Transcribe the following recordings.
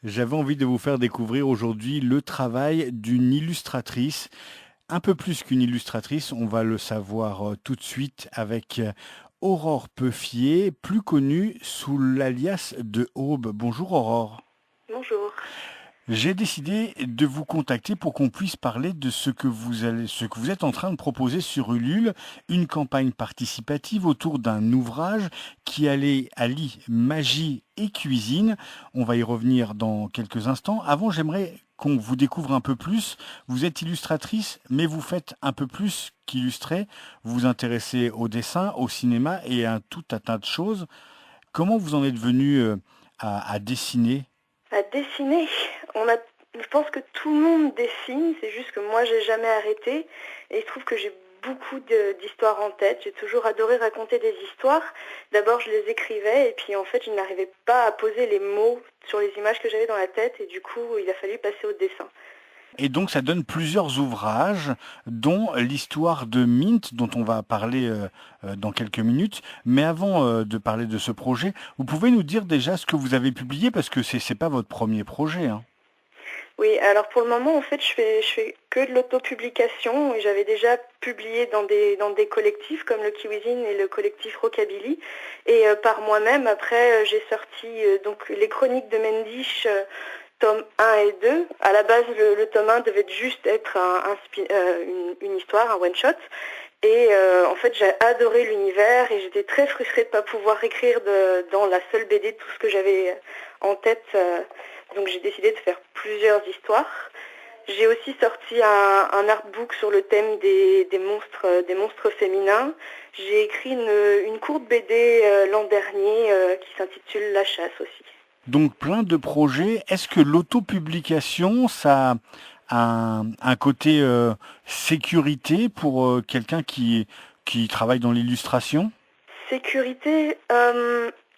J'avais envie de vous faire découvrir aujourd'hui le travail d'une illustratrice. Un peu plus qu'une illustratrice, on va le savoir tout de suite avec Aurore Peuffier, plus connue sous l'alias de Aube. Bonjour Aurore. Bonjour. J'ai décidé de vous contacter pour qu'on puisse parler de ce que vous êtes en train de proposer sur Ulule, une campagne participative autour d'un ouvrage qui allie magie et cuisine. On va y revenir dans quelques instants. Avant, j'aimerais qu'on vous découvre un peu plus. Vous êtes illustratrice, mais vous faites un peu plus qu'illustrer. Vous vous intéressez au dessin, au cinéma et à tout un tas de choses. Comment vous en êtes venu à dessiner? À dessiner, je pense que tout le monde dessine, c'est juste que moi j'ai jamais arrêté et il se trouve que j'ai beaucoup d'histoires en tête. J'ai toujours adoré raconter des histoires. D'abord je les écrivais et puis en fait je n'arrivais pas à poser les mots sur les images que j'avais dans la tête et du coup il a fallu passer au dessin. Et donc ça donne plusieurs ouvrages, dont l'histoire de Mint, dont on va parler dans quelques minutes. Mais avant de parler de ce projet, vous pouvez nous dire déjà ce que vous avez publié, parce que c'est pas votre premier projet, hein. Oui, alors pour le moment, en fait, je fais que de l'autopublication et j'avais déjà publié dans des collectifs comme le Kiwizine et le collectif Rockabilly. Et par moi-même, après, j'ai sorti donc les chroniques de Mendish, tome 1 et 2. À la base, le tome 1 devait juste être une histoire, un one-shot. Et en fait, j'ai adoré l'univers et j'étais très frustrée de ne pas pouvoir écrire dans la seule BD tout ce que j'avais en tête. Donc j'ai décidé de faire plusieurs histoires. J'ai aussi sorti un artbook sur le thème des monstres féminins. J'ai écrit une courte BD l'an dernier qui s'intitule La chasse aussi. Donc plein de projets. Est-ce que l'autopublication, ça a un côté sécurité pour quelqu'un qui travaille dans l'illustration? Sécurité,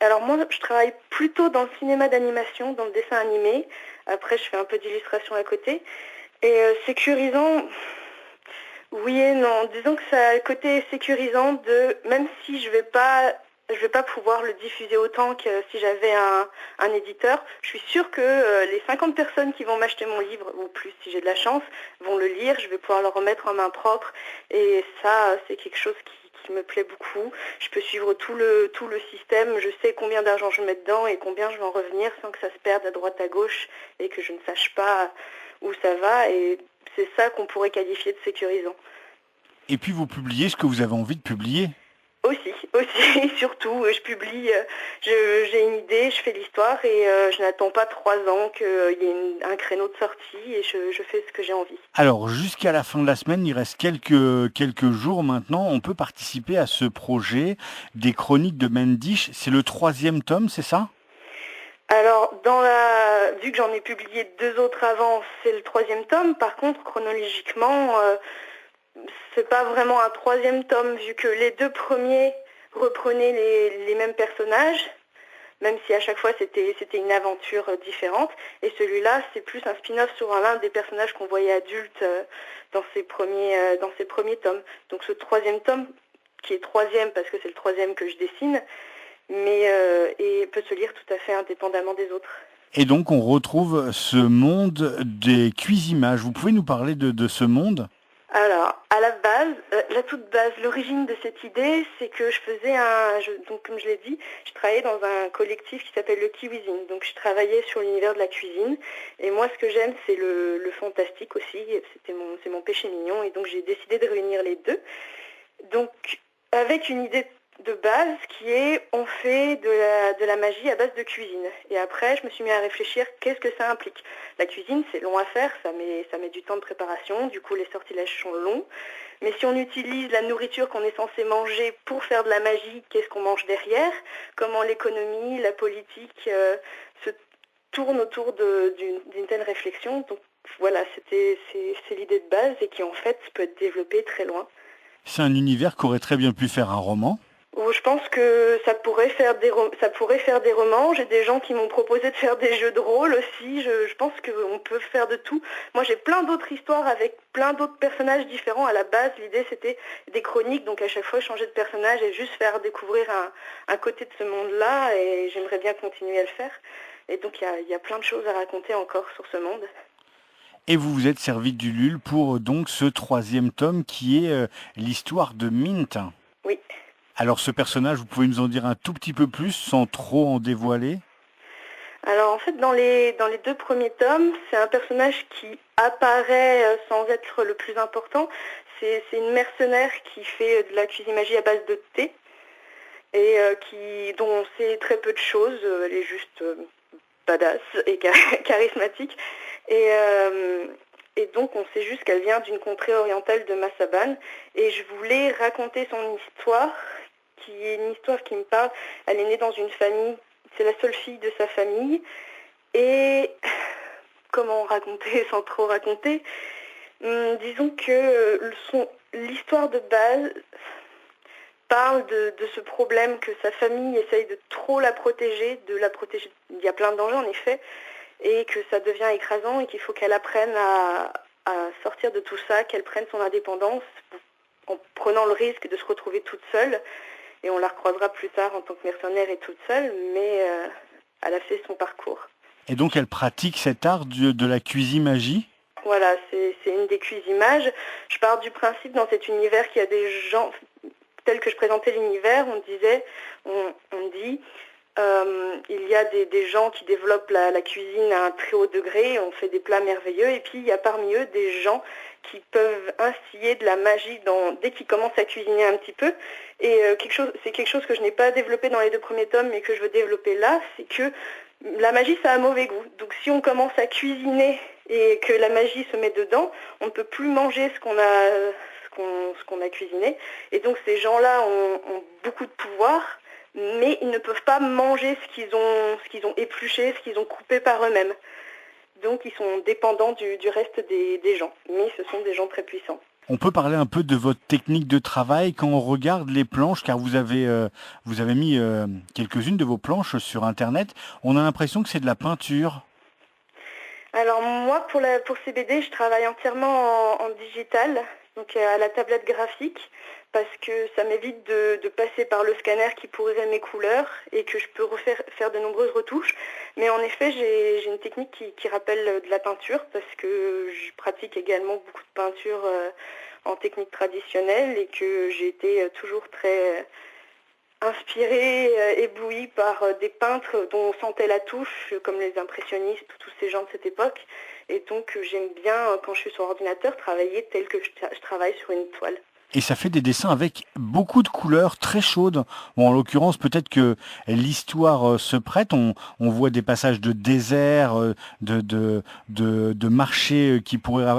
alors moi je travaille plutôt dans le cinéma d'animation, dans le dessin animé. Après je fais un peu d'illustration à côté. Et sécurisant, oui et non. Disons que ça a le côté sécurisant de, même si je vais pas pouvoir le diffuser autant que si j'avais un éditeur, je suis sûre que les 50 personnes qui vont m'acheter mon livre, ou plus si j'ai de la chance, vont le lire, je vais pouvoir le remettre en main propre. Et ça, c'est quelque chose qui me plaît beaucoup. Je peux suivre tout le système, je sais combien d'argent je mets dedans et combien je vais en revenir sans que ça se perde à droite à gauche et que je ne sache pas où ça va. Et c'est ça qu'on pourrait qualifier de sécurisant. Et puis vous publiez ce que vous avez envie de publier. Aussi, surtout, je publie, j'ai une idée, je fais l'histoire et je n'attends pas 3 ans qu'il y ait un créneau de sortie et je fais ce que j'ai envie. Alors, jusqu'à la fin de la semaine, il reste quelques jours maintenant. On peut participer à ce projet des Chroniques de Mendish. C'est le troisième tome, c'est ça? Alors, vu que j'en ai publié 2 autres avant, c'est le troisième tome. Par contre, chronologiquement, c'est pas vraiment un troisième tome vu que les 2 premiers reprenaient les mêmes personnages, même si à chaque fois c'était une aventure différente. Et celui-là, c'est plus un spin-off sur l'un des personnages qu'on voyait adultes dans ses premiers tomes. Donc ce troisième tome, qui est troisième parce que c'est le troisième que je dessine, mais et peut se lire tout à fait indépendamment des autres. Et donc, on retrouve ce monde des cuisimages. Vous pouvez nous parler de ce monde? Alors, à la base, la toute base, l'origine de cette idée, c'est que donc comme je l'ai dit, je travaillais dans un collectif qui s'appelle le Kiwizine. Donc je travaillais sur l'univers de la cuisine. Et moi, ce que j'aime, c'est le fantastique aussi. C'est mon péché mignon. Et donc j'ai décidé de réunir les deux. Donc, avec une idée de base qui est on fait de la magie à base de cuisine. Et après, je me suis mis à réfléchir qu'est-ce que ça implique. La cuisine, c'est long à faire, ça met du temps de préparation, du coup les sortilèges sont longs. Mais si on utilise la nourriture qu'on est censé manger pour faire de la magie, qu'est-ce qu'on mange derrière? Comment l'économie, la politique se tournent autour d'une telle réflexion. Donc voilà, c'est l'idée de base et qui en fait peut être développée très loin. C'est un univers qu'aurait très bien pu faire un roman. Je pense que ça pourrait faire des romans. J'ai des gens qui m'ont proposé de faire des jeux de rôle aussi. Je pense qu'on peut faire de tout. Moi, j'ai plein d'autres histoires avec plein d'autres personnages différents. À la base, l'idée, c'était des chroniques. Donc, à chaque fois, changer de personnage et juste faire découvrir un côté de ce monde-là. Et j'aimerais bien continuer à le faire. Et donc il y a plein de choses à raconter encore sur ce monde. Et vous vous êtes servi d'Ulule pour donc ce troisième tome qui est l'histoire de Mint. Oui. Alors ce personnage, vous pouvez nous en dire un tout petit peu plus sans trop en dévoiler? Alors en fait dans les deux premiers tomes, c'est un personnage qui apparaît sans être le plus important. C'est une mercenaire qui fait de la cuisine magie à base de thé et dont on sait très peu de choses. Elle est juste badass et charismatique. Et donc on sait juste qu'elle vient d'une contrée orientale de Massaban. Et je voulais raconter son histoire, qui est une histoire qui me parle. Elle est née dans une famille, c'est la seule fille de sa famille. Et comment raconter sans trop raconter? Disons que l'histoire de base parle de ce problème que sa famille essaye de trop la protéger, il y a plein de dangers en effet, et que ça devient écrasant et qu'il faut qu'elle apprenne à sortir de tout ça, qu'elle prenne son indépendance en prenant le risque de se retrouver toute seule. Et on la recroisera plus tard en tant que mercenaire et toute seule, mais elle a fait son parcours. Et donc elle pratique cet art de la cuisine magie? Voilà, c'est une des cuisimages. Je pars du principe dans cet univers qu'il y a des gens, tel que je présentais l'univers, on dit, il y a des gens qui développent la cuisine à un très haut degré, on fait des plats merveilleux, et puis il y a parmi eux des gens qui peuvent instiller de la magie dès qu'ils commencent à cuisiner un petit peu. Et c'est quelque chose que je n'ai pas développé dans les deux premiers tomes, mais que je veux développer là, c'est que la magie, ça a un mauvais goût. Donc si on commence à cuisiner et que la magie se met dedans, on ne peut plus manger ce qu'on a cuisiné. Et donc ces gens-là ont beaucoup de pouvoir, mais ils ne peuvent pas manger ce qu'ils ont épluché, ce qu'ils ont coupé par eux-mêmes. Donc ils sont dépendants du reste des gens. Mais ce sont des gens très puissants. On peut parler un peu de votre technique de travail quand on regarde les planches, car vous avez mis quelques-unes de vos planches sur Internet. On a l'impression que c'est de la peinture. Alors moi, pour ces BD, je travaille entièrement en digital, donc à la tablette graphique, parce que ça m'évite de passer par le scanner qui pourrirait mes couleurs et que je peux faire de nombreuses retouches. Mais en effet, j'ai une technique qui rappelle de la peinture, parce que je pratique également beaucoup de peinture en technique traditionnelle et que j'ai été toujours très inspirée, éblouie par des peintres dont on sentait la touche, comme les impressionnistes, tous ces gens de cette époque. Et donc j'aime bien, quand je suis sur ordinateur, travailler tel que je travaille sur une toile. Et ça fait des dessins avec beaucoup de couleurs très chaudes. Bon, en l'occurrence, peut-être que l'histoire se prête. On voit des passages de désert, de marchés qui pourraient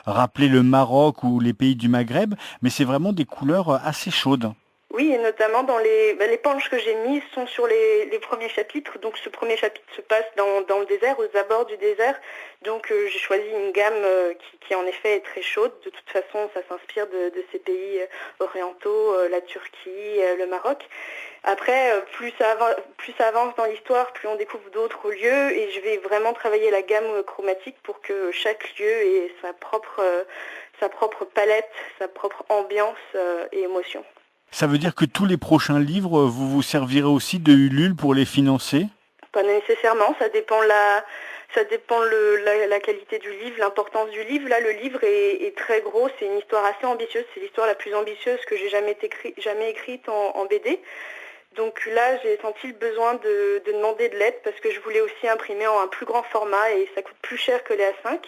rappeler le Maroc ou les pays du Maghreb, mais c'est vraiment des couleurs assez chaudes. Oui, et notamment dans les planches que j'ai mises sont sur les premiers chapitres. Donc ce premier chapitre se passe dans le désert, aux abords du désert. Donc j'ai choisi une gamme qui en effet est très chaude. De toute façon, ça s'inspire de ces pays orientaux, la Turquie, le Maroc. Après, plus ça avance dans l'histoire, plus on découvre d'autres lieux. Et je vais vraiment travailler la gamme chromatique pour que chaque lieu ait sa propre palette, sa propre ambiance et émotion. Ça veut dire que tous les prochains livres, vous vous servirez aussi de Ulule pour les financer? Pas nécessairement, ça dépend la qualité du livre, l'importance du livre. Là, le livre est très gros, c'est une histoire assez ambitieuse, c'est l'histoire la plus ambitieuse que j'ai jamais écrite en BD. Donc là, j'ai senti le besoin de demander de l'aide parce que je voulais aussi imprimer en un plus grand format et ça coûte plus cher que les A5.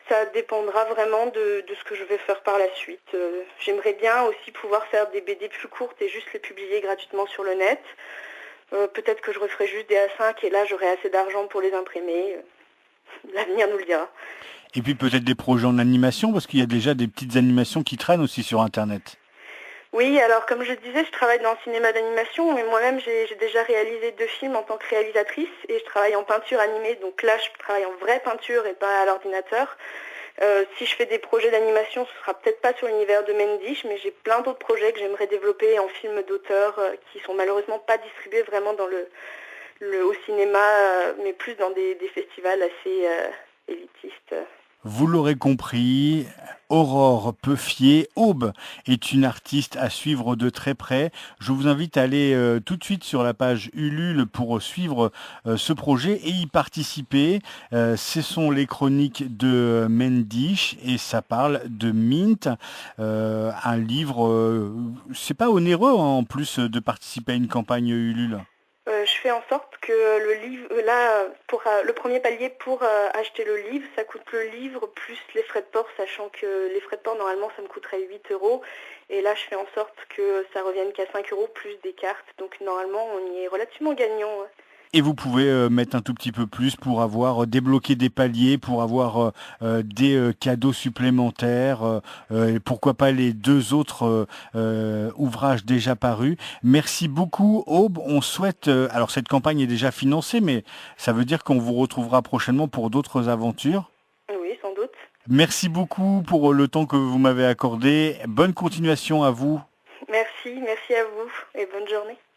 Ça dépendra vraiment de ce que je vais faire par la suite. J'aimerais bien aussi pouvoir faire des BD plus courtes et juste les publier gratuitement sur le net. Peut-être que je referai juste des A5 et là j'aurai assez d'argent pour les imprimer. L'avenir nous le dira. Et puis peut-être des projets en animation, parce qu'il y a déjà des petites animations qui traînent aussi sur Internet. Oui, alors comme je disais, je travaille dans le cinéma d'animation, mais moi-même j'ai déjà réalisé 2 films en tant que réalisatrice et je travaille en peinture animée, donc là je travaille en vraie peinture et pas à l'ordinateur. Si je fais des projets d'animation, ce sera peut-être pas sur l'univers de Mendish, mais j'ai plein d'autres projets que j'aimerais développer en films d'auteur qui sont malheureusement pas distribués vraiment au cinéma, mais plus dans des festivals assez élitistes. Vous l'aurez compris, Aurore Peuffier, Aube, est une artiste à suivre de très près. Je vous invite à aller tout de suite sur la page Ulule pour suivre ce projet et y participer. Ce sont les chroniques de Mendish et ça parle de Mint, un livre. C'est pas onéreux hein, en plus de participer à une campagne Ulule. Je fais en sorte que le livre, là, pour le premier palier pour acheter le livre, ça coûte le livre plus les frais de port, sachant que les frais de port, normalement, ça me coûterait 8 euros. Et là, je fais en sorte que ça revienne qu'à 5 euros plus des cartes. Donc, normalement, on y est relativement gagnant. Et vous pouvez mettre un tout petit peu plus pour avoir débloqué des paliers, pour avoir des cadeaux supplémentaires, et pourquoi pas les deux autres ouvrages déjà parus. Merci beaucoup Aube. On souhaite, alors cette campagne est déjà financée, mais ça veut dire qu'on vous retrouvera prochainement pour d'autres aventures. Oui, sans doute. Merci beaucoup pour le temps que vous m'avez accordé. Bonne continuation à vous. Merci à vous et bonne journée.